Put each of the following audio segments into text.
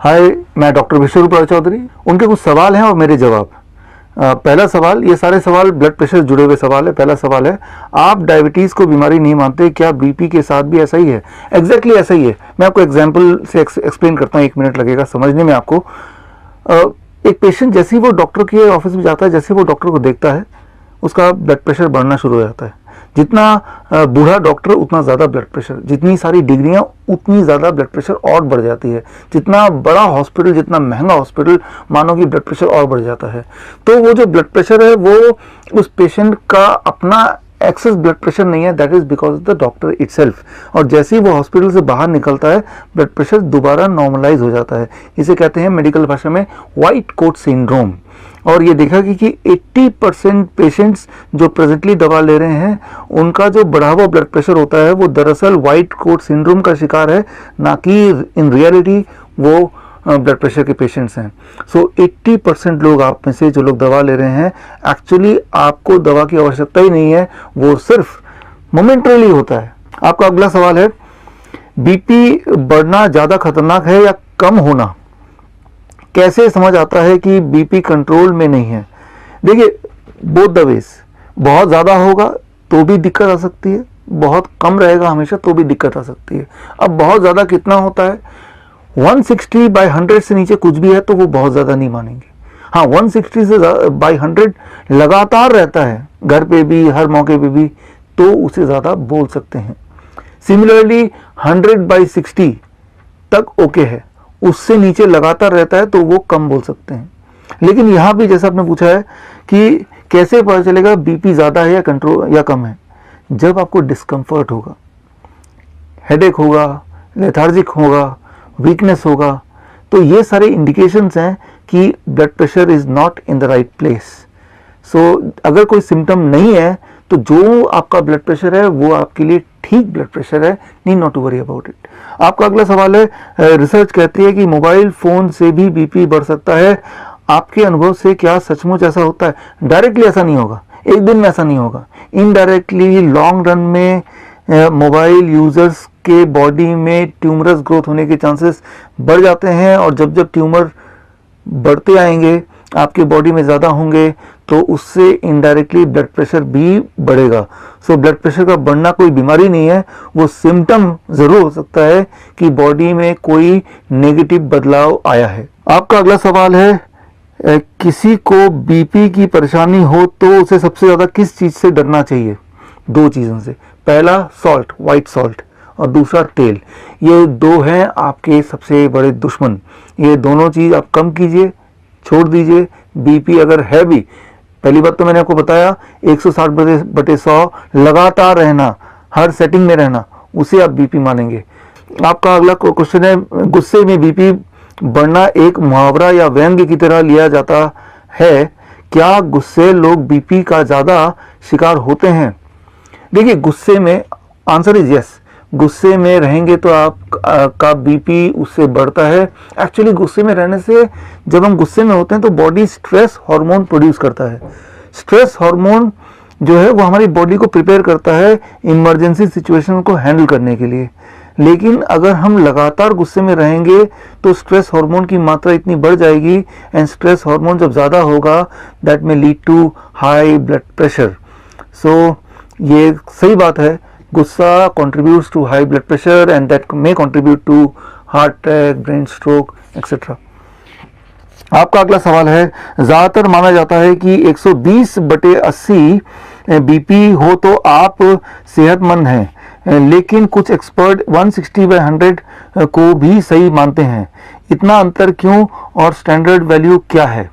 हाय, मैं डॉक्टर विश्वरूप चौधरी। उनके कुछ सवाल हैं और मेरे जवाब। पहला सवाल, ये सारे सवाल ब्लड प्रेशर से जुड़े हुए सवाल है। पहला सवाल है, आप डायबिटीज़ को बीमारी नहीं मानते, क्या बीपी के साथ भी ऐसा ही है? एग्जैक्टली ऐसा ही है। मैं आपको एग्जांपल से एक्सप्लेन करता हूँ, 1 मिनट लगेगा समझने में आपको। एक पेशेंट जैसे ही वो डॉक्टर के ऑफिस में जाता है, जैसे वो डॉक्टर को देखता है, उसका ब्लड प्रेशर बढ़ना शुरू हो जाता है। जितना बूढ़ा डॉक्टर उतना ज़्यादा ब्लड प्रेशर, जितनी सारी डिग्रियां उतनी ज़्यादा ब्लड प्रेशर और बढ़ जाती है। जितना बड़ा हॉस्पिटल, जितना महंगा हॉस्पिटल, मानो कि ब्लड प्रेशर और बढ़ जाता है। तो वो जो ब्लड प्रेशर है वो उस पेशेंट का अपना एक्सेस ब्लड प्रेशर नहीं है, that is because of the doctor itself. और जैसे ही वो हॉस्पिटल से बाहर निकलता है, ब्लड प्रेशर दोबारा नॉर्मलाइज हो जाता है। इसे कहते हैं मेडिकल भाषा में व्हाइट कोट सिंड्रोम। और ये देखा कि 80% पेशेंट्स जो प्रेजेंटली दवा ले रहे हैं, उनका जो बढ़ा हुआ ब्लड प्रेशर होता है वो दरअसल व्हाइट कोट सिंड्रोम का शिकार है, ना कि इन रियलिटी वो ब्लड प्रेशर के पेशेंट्स हैं। सो 80% लोग आप में से जो लोग दवा ले रहे हैं, एक्चुअली आपको दवा की आवश्यकता ही नहीं है, वो सिर्फ मोमेंटरीली होता है। आपका अगला सवाल है, बीपी बढ़ना ज़्यादा खतरनाक है या कम होना? कैसे समझ आता है कि बीपी कंट्रोल में नहीं है? देखिए, बोथ द वेज। बहुत ज़्यादा होगा तो भी दिक्कत आ सकती है, बहुत कम रहेगा हमेशा तो भी दिक्कत आ सकती है। अब बहुत ज़्यादा कितना होता है? 160/100 से नीचे कुछ भी है तो वो बहुत ज़्यादा नहीं मानेंगे। हाँ, 160 से by 100 लगातार रहता है, घर पे भी, हर मौके पे भी, तो उसे ज़्यादा बोल सकते हैं। सिमिलरली 100/60 तक ओके है, उससे नीचे लगातार रहता है तो वो कम बोल सकते हैं। लेकिन यहाँ भी जैसा आपने पूछा है कि कैसे पता चलेगा बीपी ज़्यादा है या कंट्रोल या कम है? जब आपको डिस्कम्फर्ट होगा, हेडेक होगा, लेथार्जिक होगा, वीकनेस होगा, तो ये सारे इंडिकेशंस हैं कि blood pressure is not in the right place. So अगर कोई सिम्टम नहीं है तो जो आपका ब्लड प्रेशर है वो आपके लिए ठीक ब्लड प्रेशर है, need not to worry about it. आपका अगला सवाल है, रिसर्च कहती है कि मोबाइल फोन से भी बीपी बढ़ सकता है, आपके अनुभव से क्या सचमुच ऐसा होता है? डायरेक्टली ऐसा नहीं होगा, एक दिन में ऐसा नहीं होगा। इनडायरेक्टली लॉन्ग रन में मोबाइल यूजर्स के बॉडी में ट्यूमरस ग्रोथ होने के चांसेस बढ़ जाते हैं, और जब जब ट्यूमर बढ़ते आएंगे, आपके बॉडी में ज़्यादा होंगे, तो उससे इनडायरेक्टली ब्लड प्रेशर भी बढ़ेगा। सो ब्लड प्रेशर का बढ़ना कोई बीमारी नहीं है, वो सिम्टम ज़रूर हो सकता है कि बॉडी में कोई नेगेटिव बदलाव आया है। आपका अगला सवाल है, किसी को बीपी की परेशानी हो तो उसे सबसे ज़्यादा किस चीज़ से डरना चाहिए? 2 चीज़ों से। पहला सॉल्ट, वाइट सॉल्ट, और दूसरा तेल। ये 2 हैं आपके सबसे बड़े दुश्मन। ये दोनों चीज़ आप कम कीजिए, छोड़ दीजिए। बीपी अगर है भी, पहली बात तो मैंने आपको बताया, 160/100 लगातार रहना, हर सेटिंग में रहना, उसे आप बीपी मानेंगे। आपका अगला क्वेश्चन है, गुस्से में बीपी बढ़ना एक मुहावरा या व्यंग्य की तरह लिया जाता है, क्या गुस्से लोग बीपी का ज़्यादा शिकार होते हैं? देखिए, गुस्से में आंसर इज यस। गुस्से में रहेंगे तो आप का बीपी उससे बढ़ता है। एक्चुअली गुस्से में रहने से, जब हम गुस्से में होते हैं तो बॉडी स्ट्रेस हार्मोन प्रोड्यूस करता है। स्ट्रेस हार्मोन जो है वो हमारी बॉडी को प्रिपेयर करता है इमरजेंसी सिचुएशन को हैंडल करने के लिए। लेकिन अगर हम लगातार गुस्से में रहेंगे तो स्ट्रेस हार्मोन की मात्रा इतनी बढ़ जाएगी, एंड स्ट्रेस हार्मोन जब ज़्यादा होगा, दैट में lead to high blood pressure. So ये सही बात है, गुस्सा contributes to high blood pressure and that may contribute to heart attack, brain stroke, etc. आपका अगला सवाल है, ज़्यादातर माना जाता है कि 120/80 बीपी हो तो आप सेहतमंद हैं, लेकिन कुछ एक्सपर्ट 160/100 को भी सही मानते हैं। इतना अंतर क्यों और स्टैंडर्ड वैल्यू क्या है?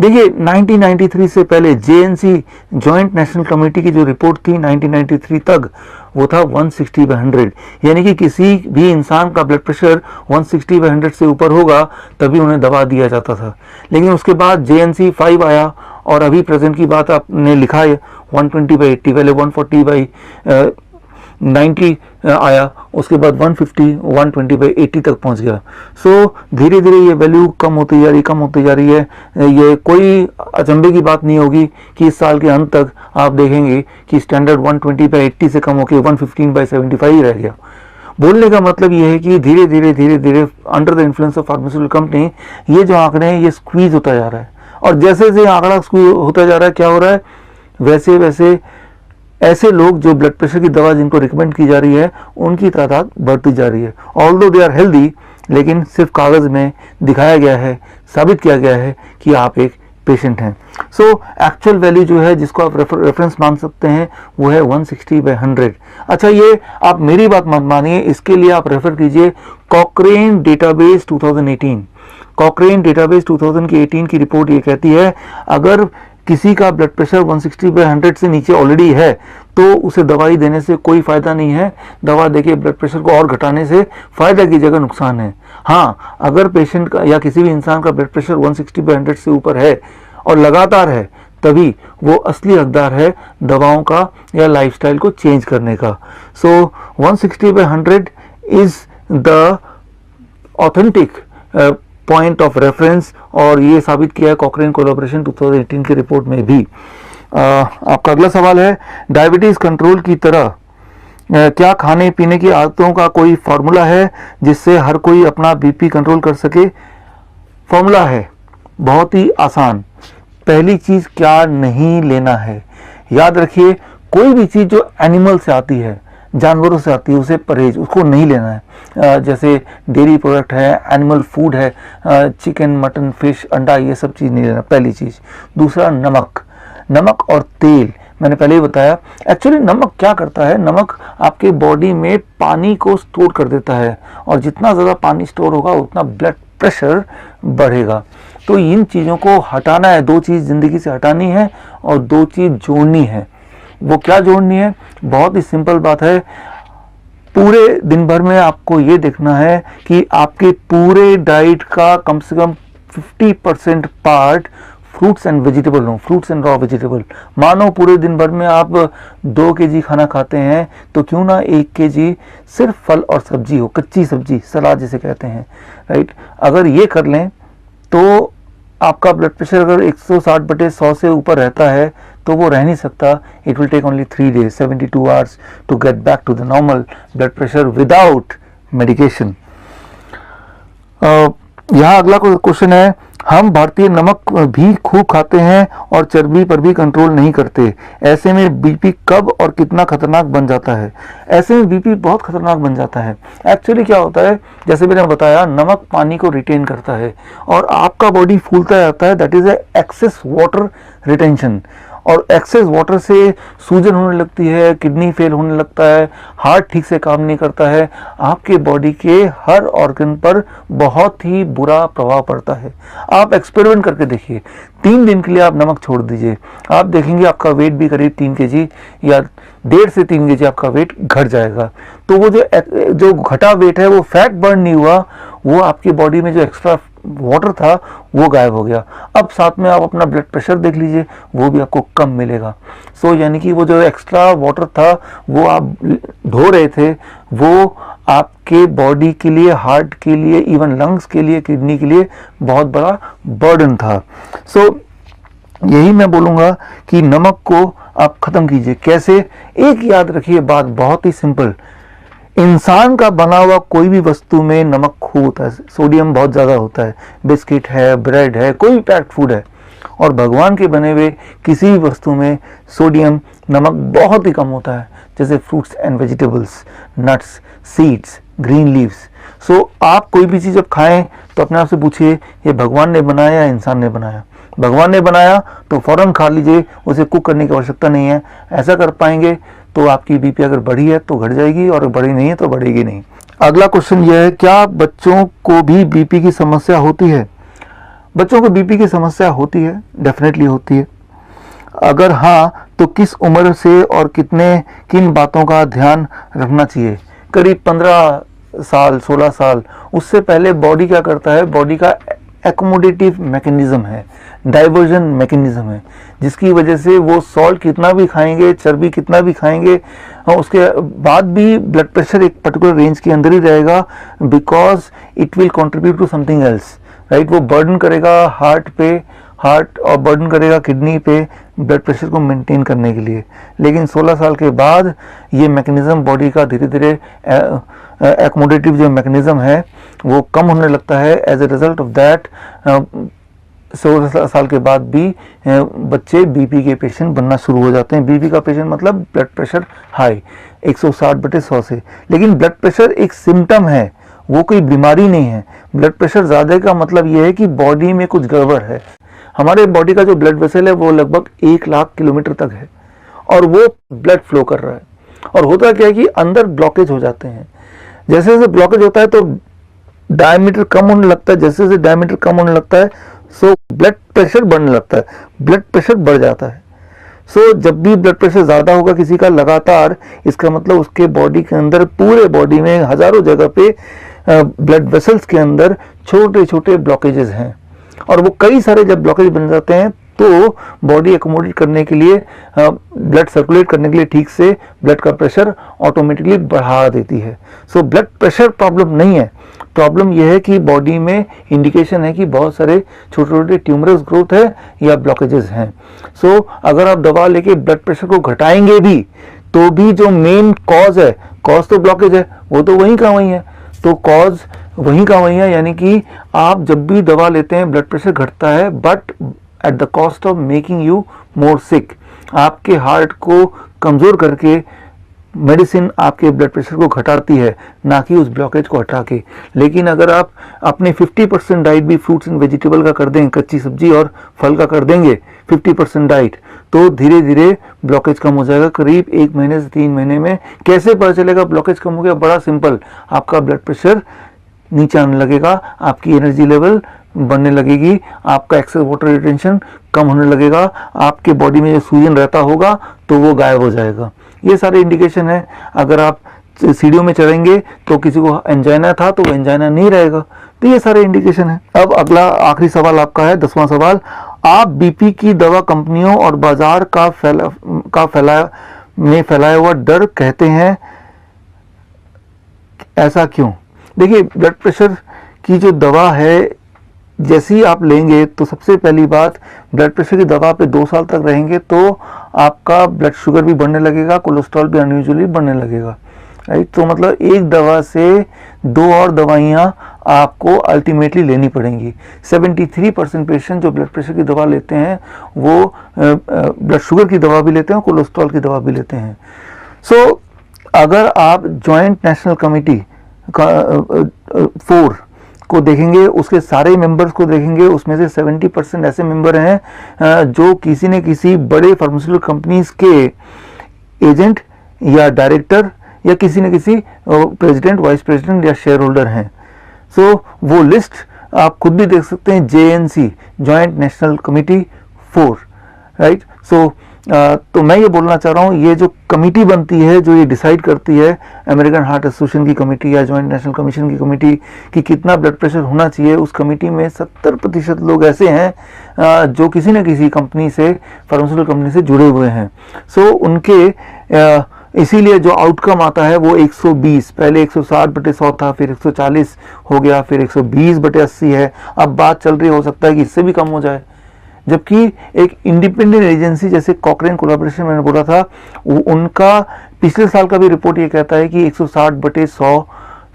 देखिए, 1993 से पहले JNC, जॉइंट नेशनल कमेटी की जो रिपोर्ट थी 1993 तक, वो था 160/100। यानी कि किसी भी इंसान का ब्लड प्रेशर 160/100 से ऊपर होगा तभी उन्हें दवा दिया जाता था। लेकिन उसके बाद JNC 5 आया, और अभी प्रेजेंट की बात आपने लिखा है 120/80, पहले 140/90 आया, उसके बाद 150/120/80 तक पहुंच गया। सो धीरे धीरे ये वैल्यू कम होती जा रही है। ये कोई अचंभे की बात नहीं होगी कि इस साल के अंत तक आप देखेंगे कि स्टैंडर्ड 120/80 से कम होकर 115/75 ही रह गया। बोलने का मतलब ये है कि धीरे धीरे under the influence of pharmaceutical company ये जो आंकड़े हैं ये स्क्वीज होता जा रहा है, और जैसे जैसे आंकड़ा स्क्वीज होता जा रहा है क्या हो रहा है, वैसे वैसे ऐसे लोग जो ब्लड प्रेशर की दवा जिनको रिकमेंड की जा रही है उनकी तादाद बढ़ती जा रही है। ऑल्दो दे आर हेल्दी, लेकिन सिर्फ कागज में दिखाया गया है, साबित किया गया है कि आप एक पेशेंट हैं। सो एक्चुअल वैल्यू जो है जिसको आप रेफरेंस मान सकते हैं वो है 160/100। अच्छा, ये आप मेरी बात मत मानिए, इसके लिए आप रेफर कीजिए कॉक्रेन डेटाबेस 2018। कॉक्रेन डेटाबेस 2018 की रिपोर्ट ये कहती है अगर किसी का ब्लड प्रेशर 160/100 से नीचे ऑलरेडी है तो उसे दवाई देने से कोई फायदा नहीं है। दवा देके ब्लड प्रेशर को और घटाने से फायदा की जगह नुकसान है। हाँ, अगर पेशेंट का या किसी भी इंसान का ब्लड प्रेशर 160/100 से ऊपर है और लगातार है, तभी वो असली हकदार है दवाओं का या लाइफस्टाइल को चेंज करने का। सो 160/100 is the authentic point of reference, और ये साबित किया है कॉक्रेन कोलैबोरेशन 2018 की रिपोर्ट में भी। आपका अगला सवाल है, डायबिटीज कंट्रोल की तरह क्या खाने पीने की आदतों का कोई फॉर्मूला है जिससे हर कोई अपना बीपी कंट्रोल कर सके? फॉर्मूला है, बहुत ही आसान। पहली चीज, क्या नहीं लेना है। याद रखिए, कोई भी चीज जो एनिमल से आती है, जानवरों से आती है, उसे परहेज, उसको नहीं लेना है। जैसे डेयरी प्रोडक्ट है, एनिमल फूड है, चिकन, मटन, फिश, अंडा, ये सब चीज़ नहीं लेना, पहली चीज़। दूसरा, नमक और तेल, मैंने पहले ही बताया। एक्चुअली नमक क्या करता है, नमक आपके बॉडी में पानी को स्टोर कर देता है, और जितना ज़्यादा पानी स्टोर होगा उतना ब्लड प्रेशर बढ़ेगा। तो इन चीज़ों को हटाना है। दो चीज़ ज़िंदगी से हटानी है और दो चीज़ जोड़नी है। वो क्या जोड़नी है? बहुत ही सिंपल बात है। पूरे दिन भर में आपको ये देखना है कि आपके पूरे डाइट का कम से कम 50% पार्ट फ्रूट्स एंड वेजिटेबल हो, फ्रूट्स एंड रॉ वेजिटेबल। मानो पूरे दिन भर में आप 2 kg खाना खाते हैं तो क्यों ना 1 kg सिर्फ फल और सब्जी हो, कच्ची सब्जी, सलाद जिसे कहते हैं, राइट। अगर ये कर लें तो आपका ब्लड प्रेशर अगर 160/100 से ऊपर रहता है तो वो रह नहीं सकता। It will take only 3 days, 72 hours to get back to the normal blood pressure without medication. यहाँ अगला क्वेश्चन है, हम भारतीय नमक भी खूब खाते हैं और चर्बी पर भी कंट्रोल नहीं करते, ऐसे में बीपी कब और कितना खतरनाक बन जाता है? ऐसे में बीपी बहुत खतरनाक बन जाता है। एक्चुअली क्या होता है, जैसे मैंने बताया, नमक पानी को रिटेन करता है और आपका बॉडी फूलता जाता है, that is excess water retention. और एक्सेस वाटर से सूजन होने लगती है, किडनी फेल होने लगता है, हार्ट ठीक से काम नहीं करता है, आपके बॉडी के हर ऑर्गन पर बहुत ही बुरा प्रभाव पड़ता है। आप एक्सपेरिमेंट करके देखिए, 3 दिन के लिए आप नमक छोड़ दीजिए, आप देखेंगे आपका वेट भी करीब 3 kg या 1.5 से 3 kg आपका वेट घट जाएगा। तो वो जो घटा वेट है वो फैट बर्न नहीं हुआ, वो आपकी बॉडी में जो एक्स्ट्रा वाटर था वो गायब हो गया। अब साथ में आप अपना ब्लड प्रेशर देख लीजिए, वो भी आपको कम मिलेगा। सो यानी कि वो जो एक्स्ट्रा वाटर था वो आप ढो रहे थे, वो आपके बॉडी के लिए, हार्ट के लिए, इवन लंग्स के लिए, किडनी के लिए बहुत बड़ा बर्डन था। सो यही मैं बोलूँगा कि नमक को आप ख़त्म कीजिए। कैसे? एक याद रखिए बात, बहुत ही सिंपल। इंसान का बना हुआ कोई भी वस्तु में नमक खूब होता है, सोडियम बहुत ज़्यादा होता है। बिस्किट है, ब्रेड है, कोई भी पैक्ड फूड है, और भगवान के बने हुए किसी भी वस्तु में सोडियम, नमक बहुत ही कम होता है, जैसे fruits and vegetables, nuts, seeds, green leaves. So आप कोई भी चीज़ जब खाएं तो अपने आप से पूछिए, ये भगवान ने बनाया या इंसान ने बनाया? भगवान ने बनाया तो फौरन खा लीजिए, उसे कुक करने की आवश्यकता नहीं है। ऐसा कर पाएंगे तो आपकी बीपी अगर बढ़ी है तो घट जाएगी, और बढ़ी नहीं है तो बढ़ेगी नहीं। अगला क्वेश्चन यह है, क्या बच्चों को भी बीपी की समस्या होती है? बच्चों को बीपी की समस्या होती है, डेफिनेटली होती है। अगर हाँ तो किस उम्र से और किन बातों का ध्यान रखना चाहिए? करीब 15 साल, 16 साल। उससे पहले बॉडी क्या करता है, बॉडी का एकोमोडेटिव मैकेनिज्म है, डाइवर्जन मैकेनिज्म है, जिसकी वजह से वो सॉल्ट कितना भी खाएंगे, चर्बी कितना भी खाएंगे, उसके बाद भी ब्लड प्रेशर एक पर्टिकुलर रेंज के अंदर ही रहेगा, because it will contribute to something else, right. वो बर्डन करेगा हार्ट पे, हार्ट और बर्डन करेगा किडनी पे ब्लड प्रेशर को मेंटेन करने के लिए। लेकिन 16 साल के बाद ये मैकेनिज्म बॉडी का धीरे धीरे एकोमोडेटिव जो मैकेनिज्म है वो कम होने लगता है। As a result of that 16 साल के बाद भी बच्चे बीपी के पेशेंट बनना शुरू हो जाते हैं। बीपी का पेशेंट मतलब ब्लड प्रेशर हाई 160/100 से। लेकिन ब्लड प्रेशर एक सिम्टम है, वो कोई बीमारी नहीं है। ब्लड प्रेशर ज़्यादा का मतलब ये है कि बॉडी में कुछ गड़बड़ है। हमारे बॉडी का जो ब्लड वेसल है वो लगभग 1 लाख किलोमीटर तक है और वो ब्लड फ्लो कर रहा है। और होता क्या है कि अंदर ब्लॉकेज हो जाते हैं। जैसे जैसे ब्लॉकेज होता है तो डायमीटर कम होने लगता है। जैसे जैसे डायमीटर कम होने लगता है सो ब्लड प्रेशर बढ़ने लगता है, ब्लड प्रेशर बढ़ जाता है। सो जब भी ब्लड प्रेशर ज़्यादा होगा किसी का लगातार, इसका मतलब उसके बॉडी के अंदर, पूरे बॉडी में हज़ारों जगह पे ब्लड वेसल्स के अंदर छोटे छोटे ब्लॉकेजेस हैं। और वो कई सारे जब ब्लॉकेज बन जाते हैं तो बॉडी एकोमोडेट करने के लिए, ब्लड सर्कुलेट करने के लिए ठीक से ब्लड का प्रेशर ऑटोमेटिकली बढ़ा देती है। सो ब्लड प्रेशर प्रॉब्लम नहीं है, प्रॉब्लम यह है कि बॉडी में इंडिकेशन है कि बहुत सारे छोटे छोटे ट्यूमरस ग्रोथ है या ब्लॉकेजेस हैं। सो अगर आप दवा लेके ब्लड प्रेशर को घटाएंगे भी तो भी जो मेन कॉज है, कॉज तो ब्लॉकेज है, वो तो वहीं का वहीं है, तो कॉज वहीं का वहीं है। यानी कि आप जब भी दवा लेते हैं ब्लड प्रेशर घटता है, but at the cost of making you more sick. आपके हार्ट को कमज़ोर करके मेडिसिन आपके ब्लड प्रेशर को घटाती है, ना कि उस ब्लॉकेज को हटा के। लेकिन अगर आप अपने 50% डाइट भी फ्रूट्स एंड वेजिटेबल का कर दें, कच्ची सब्जी और फल का कर देंगे 50% डाइट, तो धीरे धीरे ब्लॉकेज कम हो जाएगा। करीब 1 महीने से 3 महीने में। कैसे पता चलेगा ब्लॉकेज कम हो गया? बड़ा सिंपल, आपका ब्लड प्रेशर नीचे आने लगेगा, आपकी एनर्जी लेवल बढ़ने लगेगी, आपका एक्सेस वाटर रिटेंशन कम होने लगेगा, आपके बॉडी में जो सूजन रहता होगा तो वो गायब हो जाएगा। ये सारे इंडिकेशन है। अगर आप सीढ़ियों में चढ़ेंगे तो किसी को एंजाइना था तो वो एंजाइना नहीं रहेगा। तो ये सारे इंडिकेशन है। अब अगला आखिरी सवाल आपका है, 10वां सवाल। आप बीपी की दवा कंपनियों और बाजार का फैलाया हुआ डर कहते हैं, ऐसा क्यों? देखिए, ब्लड प्रेशर की जो दवा है, जैसे ही आप लेंगे तो सबसे पहली बात, ब्लड प्रेशर की दवा पे 2 साल तक रहेंगे तो आपका ब्लड शुगर भी बढ़ने लगेगा, कोलेस्ट्रॉल भी अनयूजुअली बढ़ने लगेगा, राइट। तो मतलब एक दवा से 2 और दवाइयाँ आपको अल्टीमेटली लेनी पड़ेंगी। 73% पेशेंट जो ब्लड प्रेशर की दवा लेते हैं वो ब्लड शुगर की दवा भी लेते हैं, कोलेस्ट्रॉल की दवा भी लेते हैं। सो अगर आप जॉइंट नेशनल कमेटी 4 को देखेंगे, उसके सारे मेंबर्स को देखेंगे, उसमें से 70% ऐसे मेंबर हैं जो किसी न किसी बड़े फार्मास्यूटिकल कंपनीज के एजेंट या डायरेक्टर या किसी न किसी प्रेसिडेंट, वाइस प्रेसिडेंट या शेयर होल्डर हैं। सो वो लिस्ट आप खुद भी देख सकते हैं, JNC, joint national committee 4, right. So तो मैं ये बोलना चाह रहा हूँ, ये जो कमेटी बनती है जो ये डिसाइड करती है, अमेरिकन हार्ट एसोसिएशन की कमेटी या जॉइंट नेशनल कमीशन की कमेटी कि कितना ब्लड प्रेशर होना चाहिए, उस कमेटी में 70% लोग ऐसे हैं जो किसी न किसी कंपनी से, फार्मास्यूटिकल कंपनी से जुड़े हुए हैं। सो उनके इसीलिए जो आउटकम आता है वो 120, पहले 160/100 था, फिर 140 हो गया, फिर 120/80 है। अब बात चल रही, हो सकता है कि इससे भी कम हो जाए। जबकि एक इंडिपेंडेंट एजेंसी जैसे कॉकरेन कोलैबोरेशन मैंने बोला था, उनका पिछले साल का भी रिपोर्ट ये कहता है कि 160/100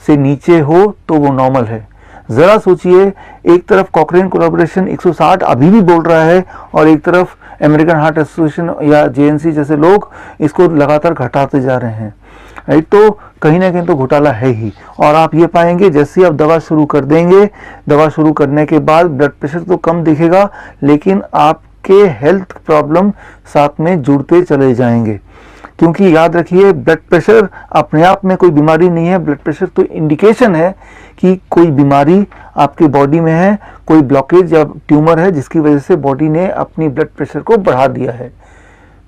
से नीचे हो तो वो नॉर्मल है। ज़रा सोचिए, एक तरफ कॉकरेन कोलैबोरेशन 160 अभी भी बोल रहा है और एक तरफ अमेरिकन हार्ट एसोसिएशन या JNC जैसे लोग इसको लगातार घटाते जा रहे हैं, राइट। तो कहीं ना कहीं तो घोटाला है ही। और आप ये पाएंगे जैसे ही आप दवा शुरू कर देंगे, दवा शुरू करने के बाद ब्लड प्रेशर तो कम दिखेगा, लेकिन आपके हेल्थ प्रॉब्लम साथ में जुड़ते चले जाएंगे। क्योंकि याद रखिए, ब्लड प्रेशर अपने आप में कोई बीमारी नहीं है। ब्लड प्रेशर तो इंडिकेशन है कि कोई बीमारी आपकी बॉडी में है, कोई ब्लॉकेज या ट्यूमर है जिसकी वजह से बॉडी ने अपनी ब्लड प्रेशर को बढ़ा दिया है।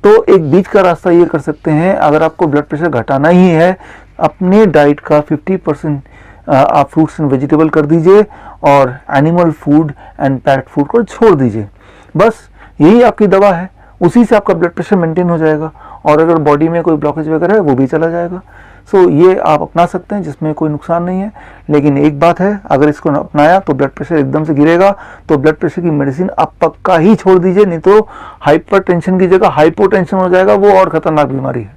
तो एक बीच का रास्ता ये कर सकते हैं, अगर आपको ब्लड प्रेशर घटाना ही है, अपने डाइट का 50% आप फ्रूट्स एंड वेजिटेबल कर दीजिए और animal food and packed food को छोड़ दीजिए। बस यही आपकी दवा है, उसी से आपका ब्लड प्रेशर मेंटेन हो जाएगा और अगर बॉडी में कोई ब्लॉकेज वगैरह है वो भी चला जाएगा। सो ये आप अपना सकते हैं, जिसमें कोई नुकसान नहीं है। लेकिन एक बात है, अगर इसको अपनाया तो ब्लड प्रेशर एकदम से गिरेगा, तो ब्लड प्रेशर की मेडिसिन आप पक्का ही छोड़ दीजिए, नहीं तो हाइपरटेंशन की जगह हाइपोटेंशन हो जाएगा, वो और खतरनाक बीमारी है।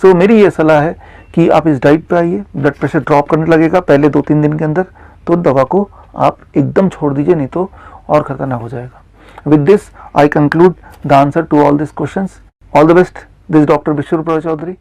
सो मेरी ये सलाह है कि आप इस डाइट पे आइए, ब्लड प्रेशर ड्रॉप करने लगेगा पहले 2-3 दिन के अंदर, तो दवा को आप एकदम छोड़ दीजिए, नहीं तो और खतरनाक हो जाएगा। With this I conclude the answer to all this questions. All the best, this doctor Biswaroop Roy Chaudhary.